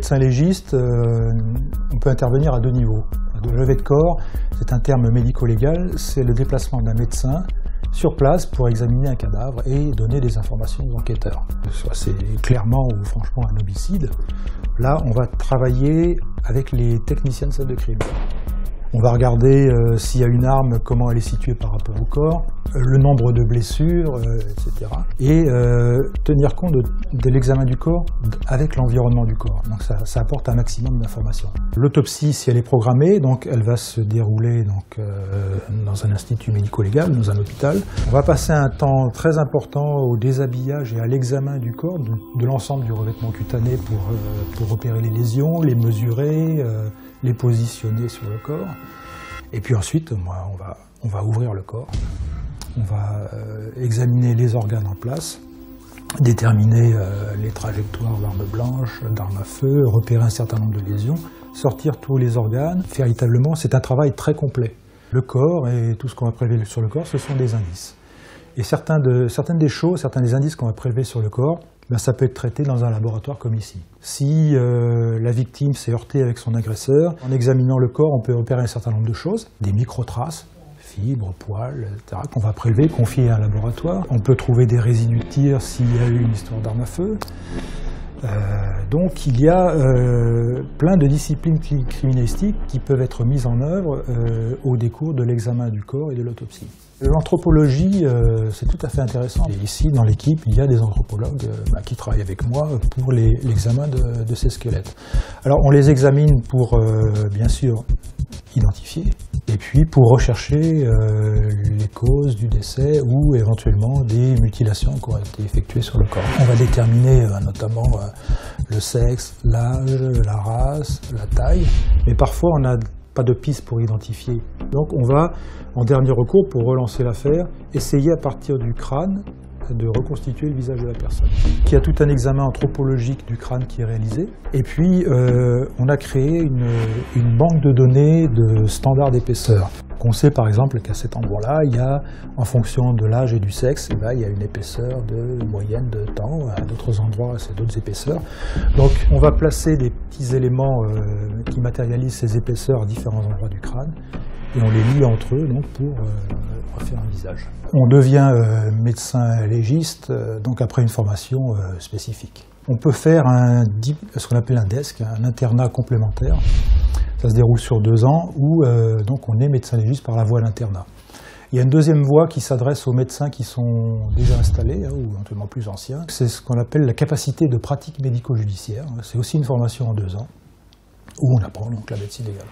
médecin légiste, on peut intervenir à deux niveaux. Le levée de corps, c'est un terme médico-légal, c'est le déplacement d'un médecin sur place pour examiner un cadavre et donner des informations aux enquêteurs. Soit c'est clairement ou franchement un homicide. Là, on va travailler avec les techniciens de salle de crime. On va regarder s'il y a une arme, comment elle est située par rapport au corps, le nombre de blessures, etc. Et tenir compte de l'examen du corps avec l'environnement du corps. Donc ça apporte un maximum d'informations. L'autopsie, si elle est programmée, donc elle va se dérouler dans un institut médico-légal, dans un hôpital. On va passer un temps très important au déshabillage et à l'examen du corps, de l'ensemble du revêtement cutané pour repérer les lésions, les mesurer, les positionner sur le corps. Et puis ensuite, on va ouvrir le corps, on va examiner les organes en place, déterminer les trajectoires d'armes blanches, d'armes à feu, repérer un certain nombre de lésions, sortir tous les organes. Véritablement, c'est un travail très complet. Le corps et tout ce qu'on va prélever sur le corps, ce sont des indices. Et certaines des indices qu'on va prélever sur le corps, ça peut être traité dans un laboratoire comme ici. Si la victime s'est heurtée avec son agresseur, en examinant le corps, on peut repérer un certain nombre de choses, des microtraces, fibres, poils, etc., qu'on va prélever, confier à un laboratoire. On peut trouver des résidus de tir s'il y a eu une histoire d'arme à feu. Donc il y a plein de disciplines criminalistiques qui peuvent être mises en œuvre au décours de l'examen du corps et de l'autopsie. L'anthropologie, c'est tout à fait intéressant. Et ici, dans l'équipe, il y a des anthropologues qui travaillent avec moi pour l'examen de ces squelettes. Alors, on les examine pour, bien sûr, identifier, et puis pour rechercher les causes du décès ou éventuellement des mutilations qui auraient été effectuées sur le corps. On va déterminer notamment le sexe, l'âge, la race, la taille, mais parfois on n'a pas de piste pour identifier. Donc on va, en dernier recours, pour relancer l'affaire, essayer à partir du crâne de reconstituer le visage de la personne. Il y a tout un examen anthropologique du crâne qui est réalisé. Et puis, on a créé une banque de données de standards d'épaisseur. On sait par exemple qu'à cet endroit-là, il y a, en fonction de l'âge et du sexe, il y a une épaisseur de moyenne de temps. À d'autres endroits, c'est d'autres épaisseurs. Donc, on va placer des petits éléments qui matérialisent ces épaisseurs à différents endroits du crâne. Et on les lie entre eux donc, pour refaire un visage. On devient médecin légiste donc après une formation spécifique. On peut faire ce qu'on appelle un DESC, un internat complémentaire. Ça se déroule sur 2 ans où donc on est médecin légiste par la voie d'internat. Il y a une deuxième voie qui s'adresse aux médecins qui sont déjà installés ou éventuellement plus anciens. C'est ce qu'on appelle la capacité de pratique médico-judiciaire. C'est aussi une formation en 2 ans où on apprend donc la médecine légale.